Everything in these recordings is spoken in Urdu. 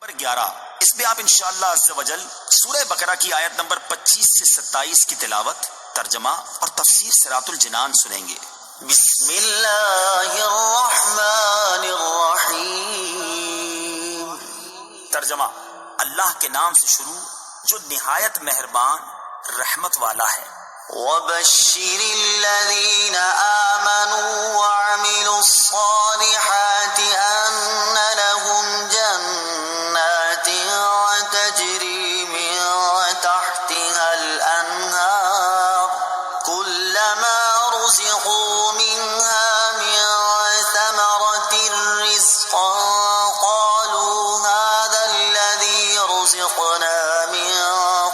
نمبر 11 اس میں آپ انشاءاللہ عز و جل سورہ بقرہ کی آیت نمبر 25 سے 27 کی تلاوت، ترجمہ اور تفسیر صراط الجنان سنیں گے۔ بسم اللہ الرحمن الرحیم۔ ترجمہ: اللہ کے نام سے شروع جو نہایت مہربان رحمت والا ہے۔ وبشر الذین آمنوا وعملوا الصالحات ان لهم جنات تجری من تحتها الانہار كلما رزقوا منها من ثمرة رزقا قالوا هذا الذي رزقنا من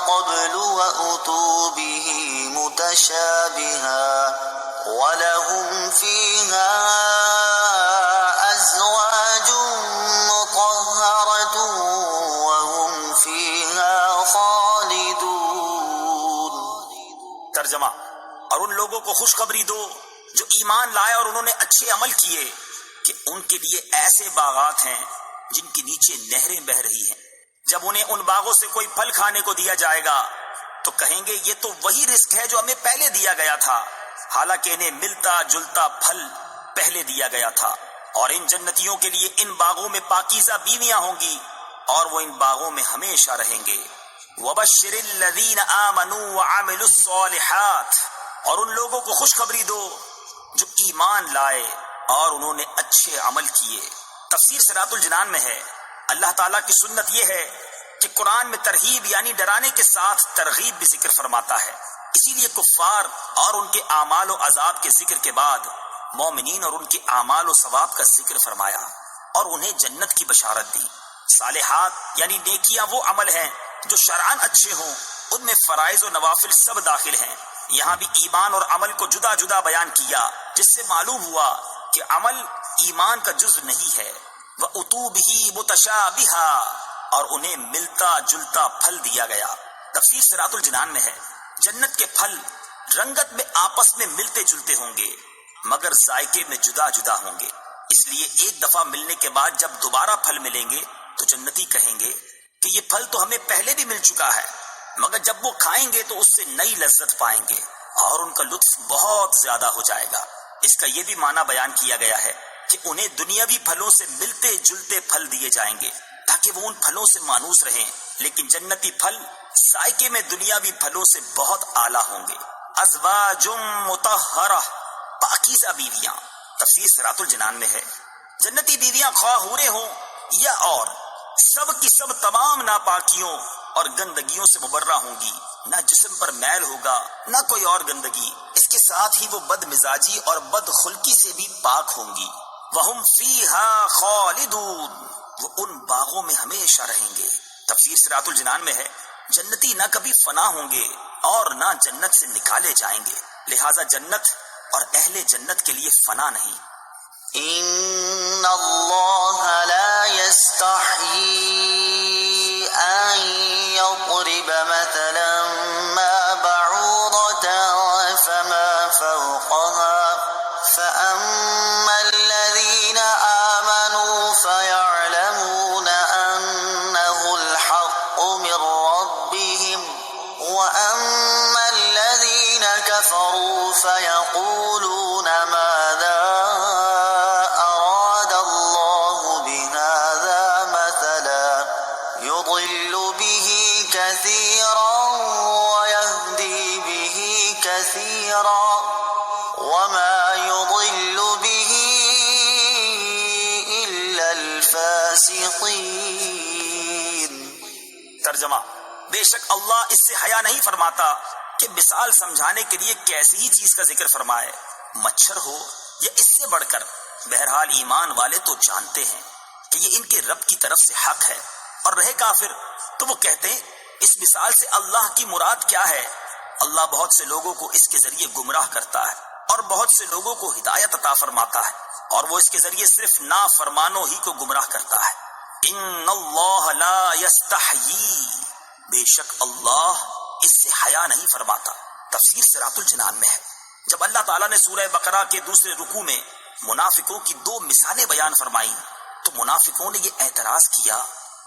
قبل وأتوا به متشابها وَلَهُمْ فِيهَا أَزْوَاجٌ مُطَهَّرَةٌ وَهُمْ فِيهَا خَالِدُونَ۔ ترجمہ: اور ان لوگوں کو خوشخبری دو جو ایمان لائے اور انہوں نے اچھے عمل کیے کہ ان کے لیے ایسے باغات ہیں جن کے نیچے نہریں بہہ رہی ہیں۔ جب انہیں ان باغوں سے کوئی پھل کھانے کو دیا جائے گا تو کہیں گے یہ تو وہی رزق ہے جو ہمیں پہلے دیا گیا تھا، حالانکہ انہیں ملتا جلتا پھل پہلے دیا گیا تھا۔ اور ان جنتیوں کے لیے ان باغوں میں پاکیزہ بیویاں ہوں گی اور وہ ان باغوں میں ہمیشہ رہیں گے۔ وَبَشِّرِ الَّذِينَ آمَنُوا وَعَمِلُوا الصَّالِحَاتِ، اور ان لوگوں کو خوشخبری دو جو ایمان لائے اور انہوں نے اچھے عمل کیے۔ تفسیر صراط الجنان میں ہے اللہ تعالیٰ کی سنت یہ ہے کہ قرآن میں ترغیب یعنی ڈرانے کے ساتھ ترغیب بھی ذکر فرماتا ہے، اسی لیے کفار اور ان کے اعمال و عذاب کے ذکر کے بعد مومنین اور ان کے اعمال و ثواب کا ذکر فرمایا اور انہیں جنت کی بشارت دی۔ صالحات یعنی نیکیاں وہ عمل ہیں جو شرعاً اچھے ہوں، ان میں فرائض و نوافل سب داخل ہیں۔ یہاں بھی ایمان اور عمل کو جدا جدا بیان کیا، جس سے معلوم ہوا کہ عمل ایمان کا جز نہیں ہے۔ وَأُتُوا بِهِ مُتَشَابِهًا، اور انہیں ملتا جلتا پھل دیا گیا۔ تفسیر صراط الجنان میں ہے جنت کے پھل رنگت میں آپس میں ملتے جلتے ہوں گے مگر ذائقے میں جدا جدا ہوں گے، اس لیے ایک دفعہ ملنے کے بعد جب دوبارہ پھل ملیں گے تو جنتی کہیں گے کہ یہ پھل تو ہمیں پہلے بھی مل چکا ہے، مگر جب وہ کھائیں گے تو اس سے نئی لذت پائیں گے اور ان کا لطف بہت زیادہ ہو جائے گا۔ اس کا یہ بھی معنی بیان کیا گیا ہے کہ انہیں دنیاوی پھلوں سے ملتے جلتے پھل دیے جائیں گے تاکہ وہ ان پھلوں سے مانوس رہیں، لیکن جنتی پھل ذائقے میں دنیاوی پھلوں سے بہت اعلیٰ ہوں گے۔ ازواج مطہرہ، پاکیزہ بیویاں۔ تفسیر صراط الجنان میں ہے جنتی بیویاں خواہ حوریں ہوں یا اور سب کی سب تمام ناپاکیوں اور گندگیوں سے مبرہ ہوں گی، نہ جسم پر میل ہوگا نہ کوئی اور گندگی، اس کے ساتھ ہی وہ بد مزاجی اور بد خلقی سے بھی پاک ہوں گی۔ وَهُمْ فِيهَا خَالِدُونَ، وہ ان باغوں میں ہمیشہ رہیں گے۔ تفسیر صراط الجنان میں ہے جنتی نہ کبھی فنا ہوں گے اور نہ جنت سے نکالے جائیں گے، لہٰذا جنت اور اہل جنت کے لیے فنا نہیں۔ ان اللہ لا يستحيي ان يضرب مثلا ما بعوضة فما فوقها فأما الذين آمنوا فيعلمون أنه الحق من ربهم وأما الذين كفروا فيقولون ماذا أراد الله بهذا مثلا يضل به كثيرا ويهدي به كثيرا وما يضل به إلا الفاسقين۔ ترجمہ: بے شک اللہ اس سے حیا نہیں فرماتا کہ مثال سمجھانے کے لیے کیسی ہی چیز کا ذکر فرمائے، مچھر ہو یا اس سے بڑھ کر۔ بہرحال ایمان والے تو جانتے ہیں کہ یہ ان کے رب کی طرف سے حق ہے، اور رہے کافر تو وہ کہتے ہیں اس مثال سے اللہ کی مراد کیا ہے؟ اللہ بہت سے لوگوں کو اس کے ذریعے گمراہ کرتا ہے اور بہت سے لوگوں کو ہدایت عطا فرماتا ہے، اور وہ اس کے ذریعے صرف نافرمانوں ہی کو گمراہ کرتا ہے۔ ان اللہ لا یستحیی، بے شک اللہ اس سے حیا نہیں فرماتا۔ تفسیر صراط الجنان میں ہے جب اللہ تعالیٰ نے سورہ بقرہ کے دوسرے رکوع میں منافقوں کی 2 مثالیں بیان فرمائیں تو منافقوں نے یہ اعتراض کیا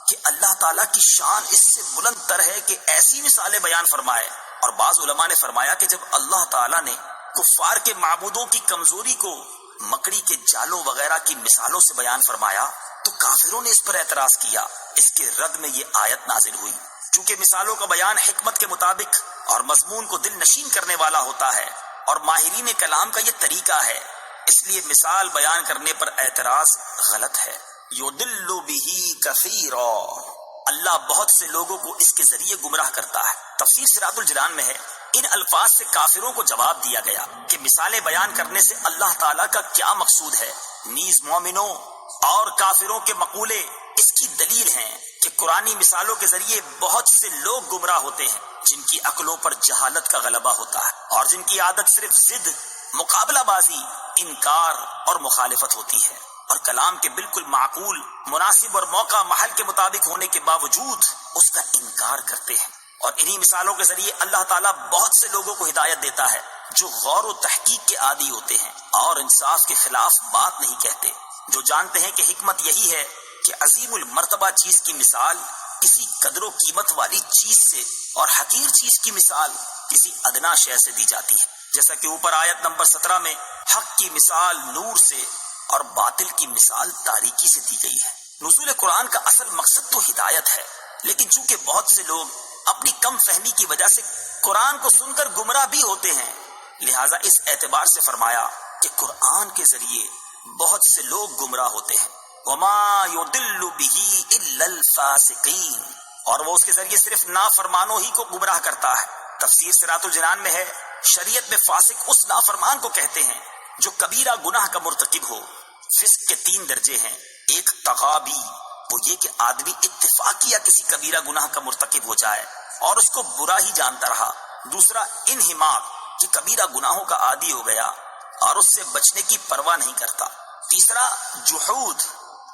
کہ اللہ تعالیٰ کی شان اس سے بلند تر ہے کہ ایسی مثالیں بیان فرمائے. اور بعض علماء نے فرمایا کہ جب اللہ تعالیٰ نے کفار کے معبودوں کی کمزوری کو مکڑی کے جالوں وغیرہ کی مثالوں سے بیان فرمایا تو کافروں نے اس پر اعتراض کیا. اس کے رد میں یہ آیت نازل ہوئی. چونکہ مثالوں کا بیان حکمت کے مطابق اور مضمون کو دل نشین کرنے والا ہوتا ہے اور ماہرین کلام کا یہ طریقہ ہے، اس لیے مثال بیان کرنے پر اعتراض غلط ہے. یضل بہ کثیرا، اللہ بہت سے لوگوں کو اس کے ذریعے گمراہ کرتا ہے. تفسیر صراط الجنان میں ہے ان الفاظ سے کافروں کو جواب دیا گیا کہ مثالیں بیان کرنے سے اللہ تعالیٰ کا کیا مقصود ہے. نیز مومنوں اور کافروں کے مقولے اس کی دلیل ہیں کہ قرآنی مثالوں کے ذریعے بہت سے لوگ گمراہ ہوتے ہیں جن کی عقلوں پر جہالت کا غلبہ ہوتا ہے اور جن کی عادت صرف ضد، مقابلہ بازی، انکار اور مخالفت ہوتی ہے، اور کلام کے بالکل معقول، مناسب اور موقع محل کے مطابق ہونے کے باوجود اس کا انکار کرتے ہیں. اور انہی مثالوں کے ذریعے اللہ تعالیٰ بہت سے لوگوں کو ہدایت دیتا ہے جو غور و تحقیق کے عادی ہوتے ہیں اور انصاف کے خلاف بات نہیں کہتے، جو جانتے ہیں کہ حکمت یہی ہے کہ عظیم المرتبہ چیز کی مثال کسی قدر و قیمت والی چیز سے اور حقیر چیز کی مثال کسی ادنا شے سے دی جاتی ہے. جیسا کہ اوپر آیت نمبر 17 میں حق کی مثال نور سے اور باطل کی مثال تاریکی سے دی گئی ہے. نزول قرآن کا اصل مقصد تو ہدایت ہے، لیکن چونکہ بہت سے لوگ اپنی کم فہمی کی وجہ سے قرآن کو سن کر گمراہ بھی ہوتے ہیں، لہٰذا اس اعتبار سے فرمایا کہ قرآن کے ذریعے بہت سے لوگ گمراہ ہوتے ہیں. وما يضل به الا الفاسقین، اور وہ اس کے ذریعے صرف نافرمانوں ہی کو گمراہ کرتا ہے. تفسیر صراط الجنان میں ہے شریعت میں فاسق اس نافرمان کو کہتے ہیں جو کبیرہ گناہ کا مرتکب ہو. فسق کے 3 درجے ہیں. ایک تغابی، وہ یہ کہ آدمی اتفاقیہ کسی کبیرہ گناہ کا مرتکب ہو جائے اور اس کو برا ہی جانتا رہا. دوسرا انحماق، کہ کبیرہ گناہوں کا عادی ہو گیا اور اس سے بچنے کی پرواہ نہیں کرتا. تیسرا جحود،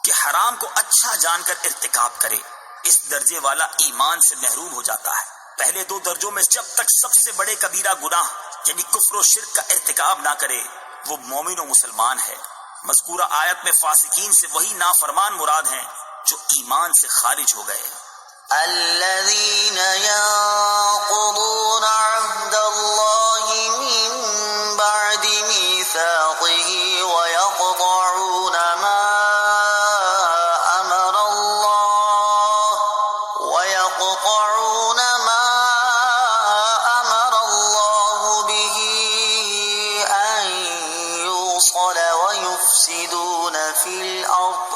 کہ حرام کو اچھا جان کر ارتکاب کرے. اس درجے والا ایمان سے محروم ہو جاتا ہے. پہلے 2 درجوں میں جب تک سب سے بڑے کبیرہ گناہ یعنی کفر و شرک کا ارتکاب نہ کرے وہ مومن و مسلمان ہے. مذکورہ آیت میں فاسقین سے وہی نافرمان مراد ہیں جو ایمان سے خارج ہو گئے. الذين ينقضون عهد الله من بعد ميثاقه ويقطعون ما أمر الله به أن يوصل ويفسدون في الأرض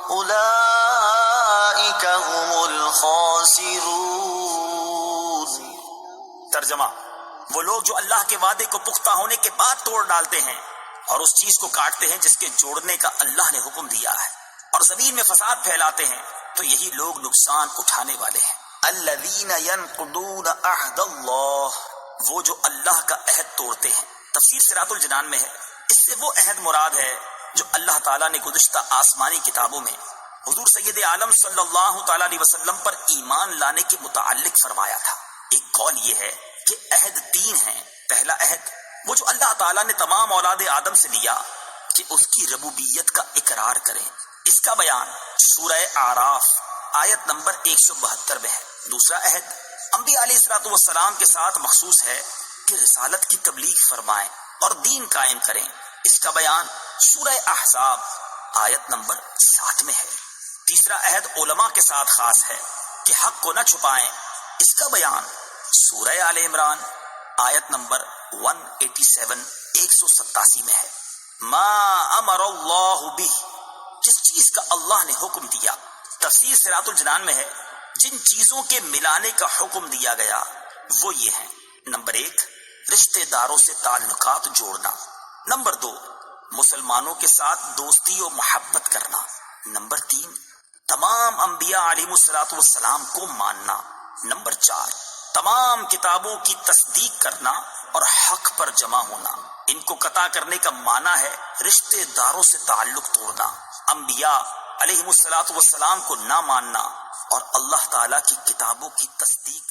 أولئك هم الخاسرون. ترجمہ: وہ لوگ جو اللہ کے وعدے کو پختہ ہونے کے بعد توڑ ڈالتے ہیں اور اس چیز کو کاٹتے ہیں جس کے جوڑنے کا اللہ نے حکم دیا ہے اور زمین میں فساد پھیلاتے ہیں، تو یہی لوگ نقصان اٹھانے والے ہیں. الذین ینقضون عہد اللہ، وہ جو اللہ کا عہد توڑتے ہیں. تفسیر صراط الجنان میں ہے اس سے وہ عہد مراد ہے جو اللہ تعالیٰ نے گزشتہ آسمانی کتابوں میں حضور سید عالم صلی اللہ تعالیٰ علیہ وسلم پر ایمان لانے کے متعلق فرمایا تھا. ایک قول یہ ہے کہ عہد 3 ہیں. پہلا عہد وہ جو اللہ تعالیٰ نے تمام اولاد آدم سے لیا کہ اس کی ربوبیت کا اقرار کریں. اس کا بیان سورہ اعراف آیت نمبر 172 میں ہے. دوسرا عہد انبیاء علیہ الصلوۃ والسلام کے ساتھ مخصوص ہے کہ رسالت کی تبلیغ فرمائیں اور دین قائم کریں. اس کا بیان سورہ احزاب آیت نمبر 7 میں ہے. تیسرا عہد علماء کے ساتھ خاص ہے کہ حق کو نہ چھپائیں. اس کا بیان سورہ آل عمران آیت نمبر 187 میں ہے. ما امر اللہ بہ، جس چیز کا اللہ نے حکم دیا. تفسیر صراط الجنان میں ہے جن چیزوں کے ملانے کا حکم دیا گیا وہ یہ ہیں: نمبر 1 رشتہ داروں سے تعلقات جوڑنا. نمبر 2 مسلمانوں کے ساتھ دوستی و محبت کرنا. نمبر 3 تمام انبیاء علیہ الصلوۃ والسلام کو ماننا. نمبر 4 تمام کتابوں کی تصدیق کرنا اور حق پر جمع ہونا. ان کو قطع کرنے کا معنی ہے رشتہ داروں سے تعلق توڑنا، انبیاء علیہ الصلوۃ والسلام کو نہ ماننا اور اللہ تعالیٰ کی کتابوں کی تصدیق